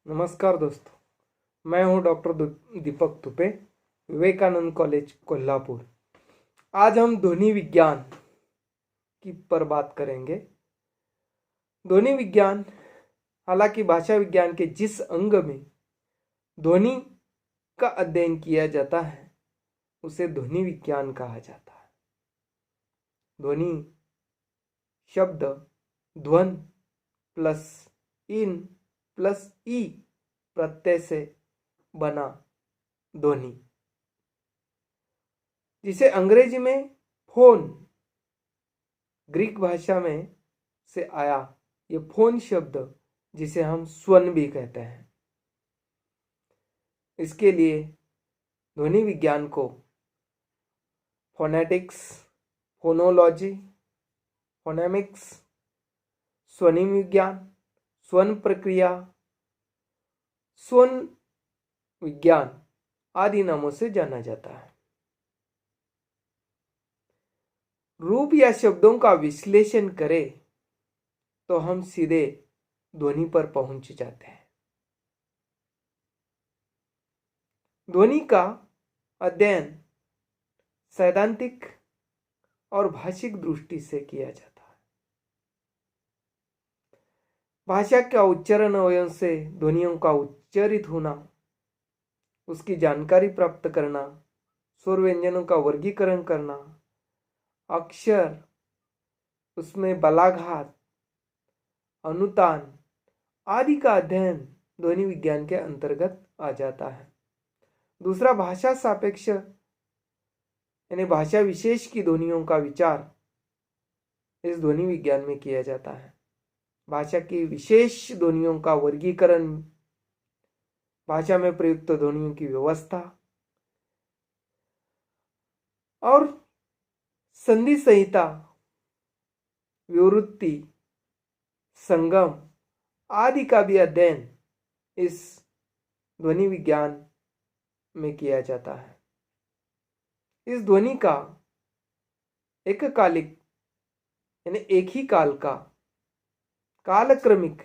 नमस्कार दोस्तों, मैं हूं डॉक्टर दीपक तुपे, विवेकानंद कॉलेज कोल्हापुर। आज हम ध्वनि विज्ञान की पर बात करेंगे। ध्वनि विज्ञान हालांकि भाषा विज्ञान के जिस अंग में ध्वनि का अध्ययन किया जाता है उसे ध्वनि विज्ञान कहा जाता है। ध्वनि शब्द ध्वन प्लस इन प्लस ई प्रत्यय से बना ध्वनि, जिसे अंग्रेजी में फोन, ग्रीक भाषा में से आया ये फोन शब्द, जिसे हम स्वन भी कहते हैं। इसके लिए ध्वनि विज्ञान को फोनेटिक्स, फोनोलॉजी, फोनेमिक्स, स्वनिम विज्ञान, स्वन प्रक्रिया, स्वन विज्ञान आदि नामों से जाना जाता है। रूप या शब्दों का विश्लेषण करें तो हम सीधे ध्वनि पर पहुंच जाते हैं। ध्वनि का अध्ययन सैद्धांतिक और भाषिक दृष्टि से किया जाता है। भाषा का उच्चारण अवयव से ध्वनियों का उच्चारित होना, उसकी जानकारी प्राप्त करना, स्वर व्यंजनों का वर्गीकरण करना, अक्षर, उसमें बलाघात, अनुतान आदि का अध्ययन ध्वनि विज्ञान के अंतर्गत आ जाता है। दूसरा, भाषा सापेक्ष यानी भाषा विशेष की ध्वनियों का विचार इस ध्वनि विज्ञान में किया जाता है। भाषा की विशेष ध्वनियों का वर्गीकरण, भाषा में प्रयुक्त ध्वनियों की व्यवस्था और संधि संहिता, व्युत्पत्ति, संगम आदि का भी अध्ययन इस ध्वनि विज्ञान में किया जाता है। इस ध्वनि का एककालिक यानी एक ही काल का, कालक्रमिक,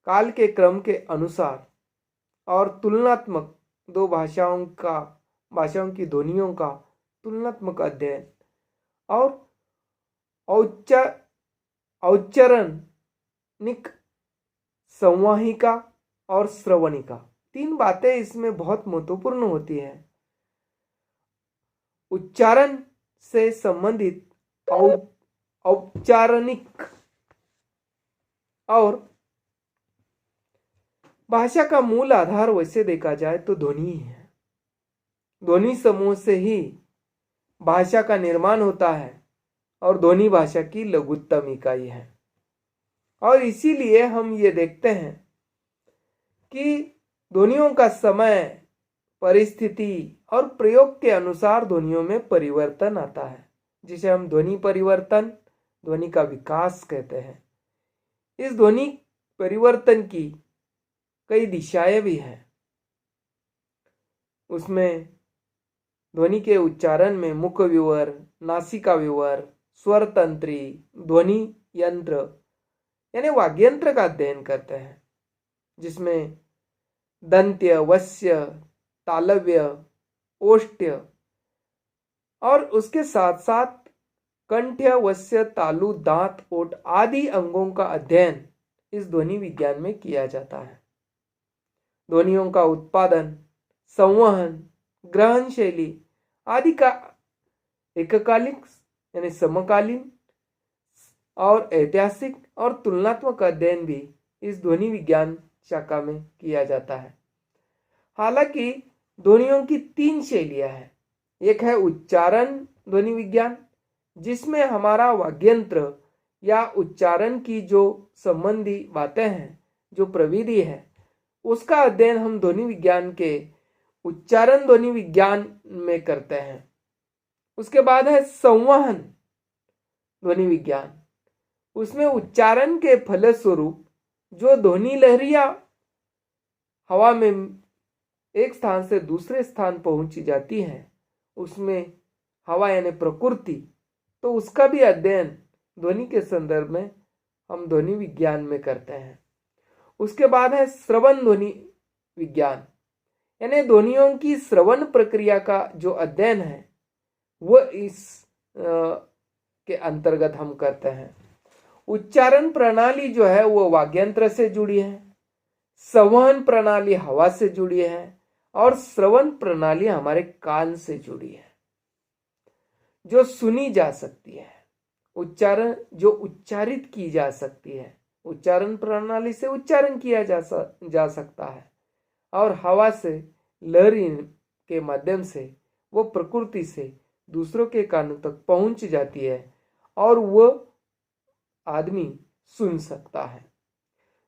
काल के क्रम के अनुसार और तुलनात्मक, दो भाषाओं की ध्वनियों का तुलनात्मक अध्ययन और औच्चारणिक, संवाहिका और श्रवणिका, तीन बातें इसमें बहुत महत्वपूर्ण होती हैं। उच्चारण से संबंधित औपचारणिक और भाषा का मूल आधार वैसे देखा जाए तो ध्वनि है। ध्वनि समूह से ही भाषा का निर्माण होता है और ध्वनि भाषा की लघुत्तम इकाई है। और इसीलिए हम ये देखते हैं कि ध्वनियों का समय, परिस्थिति और प्रयोग के अनुसार ध्वनियों में परिवर्तन आता है, जिसे हम ध्वनि परिवर्तन, ध्वनि का विकास कहते हैं। इस ध्वनि परिवर्तन की कई दिशाएं भी हैं। उसमें ध्वनि के उच्चारण में मुख विवर, नासिका विवर, स्वर तंत्री, ध्वनि यंत्र यानी वाग्यंत्र का अध्ययन करते हैं, जिसमें दंत्य, वस्य, तालव्य, ओष्ठ्य और उसके साथ साथ कंठ्य, वस्य, तालु, दांत, ओठ आदि अंगों का अध्ययन इस ध्वनि विज्ञान में किया जाता है। ध्वनियों का उत्पादन, संवहन, ग्रहण शैली आदि का एककालिक यानी समकालीन और ऐतिहासिक और तुलनात्मक अध्ययन भी इस ध्वनि विज्ञान शाखा में किया जाता है। हालांकि ध्वनियों की तीन शैलियां हैं। एक है उच्चारण ध्वनि विज्ञान, जिसमें हमारा वाग्यंत्र या उच्चारण की जो संबंधी बातें हैं, जो प्रविधि है, उसका अध्ययन हम ध्वनि विज्ञान के उच्चारण ध्वनि विज्ञान में करते हैं। उसके बाद है संवहन ध्वनि विज्ञान। उसमें उच्चारण के फलस्वरूप जो ध्वनि लहरियां हवा में एक स्थान से दूसरे स्थान पहुंची जाती हैं, उसमें हवा यानी प्रकृति, तो उसका भी अध्ययन ध्वनि के संदर्भ में हम ध्वनि विज्ञान में करते हैं। उसके बाद है श्रवण ध्वनि विज्ञान, यानी ध्वनियों की श्रवण प्रक्रिया का जो अध्ययन है वो इस के अंतर्गत हम करते हैं। उच्चारण प्रणाली जो है वो वाग्यंत्र से जुड़ी है, संवहन प्रणाली हवा से जुड़ी है और श्रवण प्रणाली हमारे कान से जुड़ी है जो सुनी जा सकती है। उच्चारण जो उच्चारित की जा सकती है, उच्चारण प्रणाली से उच्चारण किया जा सकता है और हवा से लहरी के माध्यम से वो प्रकृति से दूसरों के कानों तक पहुंच जाती है और वो आदमी सुन सकता है।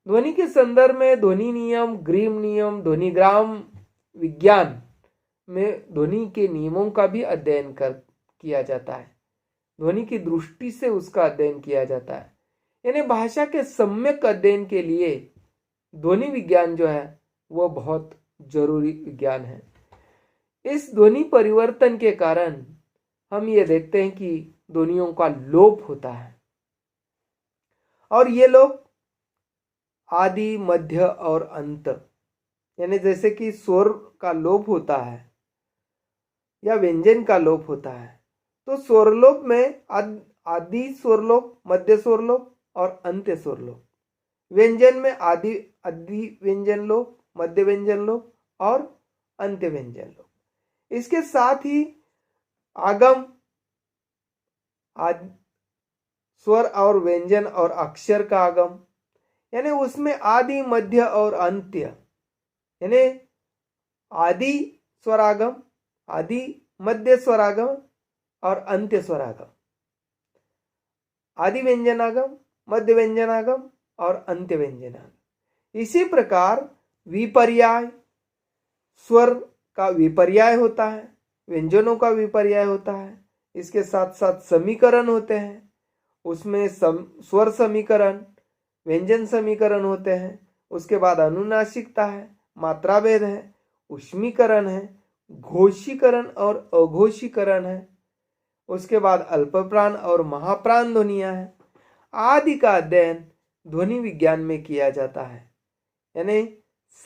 ध्वनि के संदर्भ में ध्वनि नियम, ग्रीम नियम, ध्वनिग्राम विज्ञान में ध्वनि के नियमों का भी अध्ययन किया जाता है। ध्वनि की दृष्टि से उसका अध्ययन किया जाता है, यानी भाषा के सम्यक अध्ययन के लिए ध्वनि विज्ञान जो है वो बहुत जरूरी विज्ञान है। इस ध्वनि परिवर्तन के कारण हम ये देखते हैं कि ध्वनियों का लोप होता है और ये लोप आदि, मध्य और अंत, यानी जैसे कि स्वर का लोप होता है या व्यंजन का लोप होता है, तो स्वरलोप में आदि स्वरलोप, मध्य स्वरलोप और अंत्य स्वरलोप। व्यंजन में आदि व्यंजन लोप, मध्य व्यंजन लोप और अंत्य व्यंजन लोप। इसके साथ ही आगम, स्वर और व्यंजन और अक्षर का आगम, यानी उसमें आदि, मध्य और अंत्य, यानी आदि स्वरागम, आदि मध्य स्वरागम और अंत्य स्वरागम, आदि व्यंजनागम, मध्य व्यंजनागम और अंत्य व्यंजनागम। इसी प्रकार विपर्याय, स्वर का विपर्याय होता है, व्यंजनों का विपर्याय होता है। इसके साथ साथ समीकरण होते हैं, उसमें स्वर समीकरण, व्यंजन समीकरण होते हैं। उसके बाद अनुनासिकता है, मात्रा भेद है, उष्मीकरण है, घोषीकरण और अघोषीकरण है। उसके बाद अल्पप्राण और महाप्राण ध्वनियां हैं। आदि का अध्ययन ध्वनि विज्ञान में किया जाता है। यानी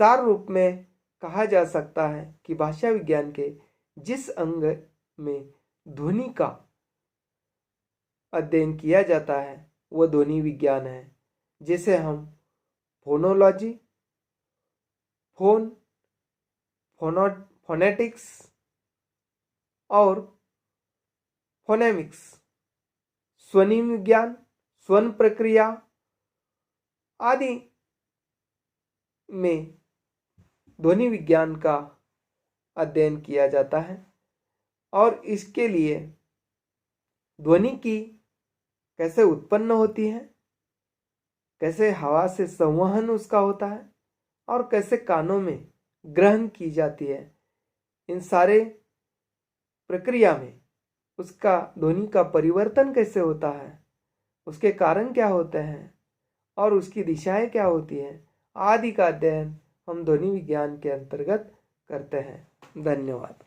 सार रूप में कहा जा सकता है कि भाषा विज्ञान के जिस अंग में ध्वनि का अध्ययन किया जाता है वह ध्वनि विज्ञान है, जिसे हम फोनोलॉजी, फोनेटिक्स और फोनेमिक्स, ध्वनि विज्ञान, स्वन प्रक्रिया आदि में ध्वनि विज्ञान का अध्ययन किया जाता है। और इसके लिए ध्वनि की कैसे उत्पन्न होती है, कैसे हवा से संवहन उसका होता है और कैसे कानों में ग्रहण की जाती है, इन सारे प्रक्रिया में उसका ध्वनि का परिवर्तन कैसे होता है, उसके कारण क्या होते हैं और उसकी दिशाएं क्या होती हैं, आदि का अध्ययन हम ध्वनि विज्ञान के अंतर्गत करते हैं। धन्यवाद।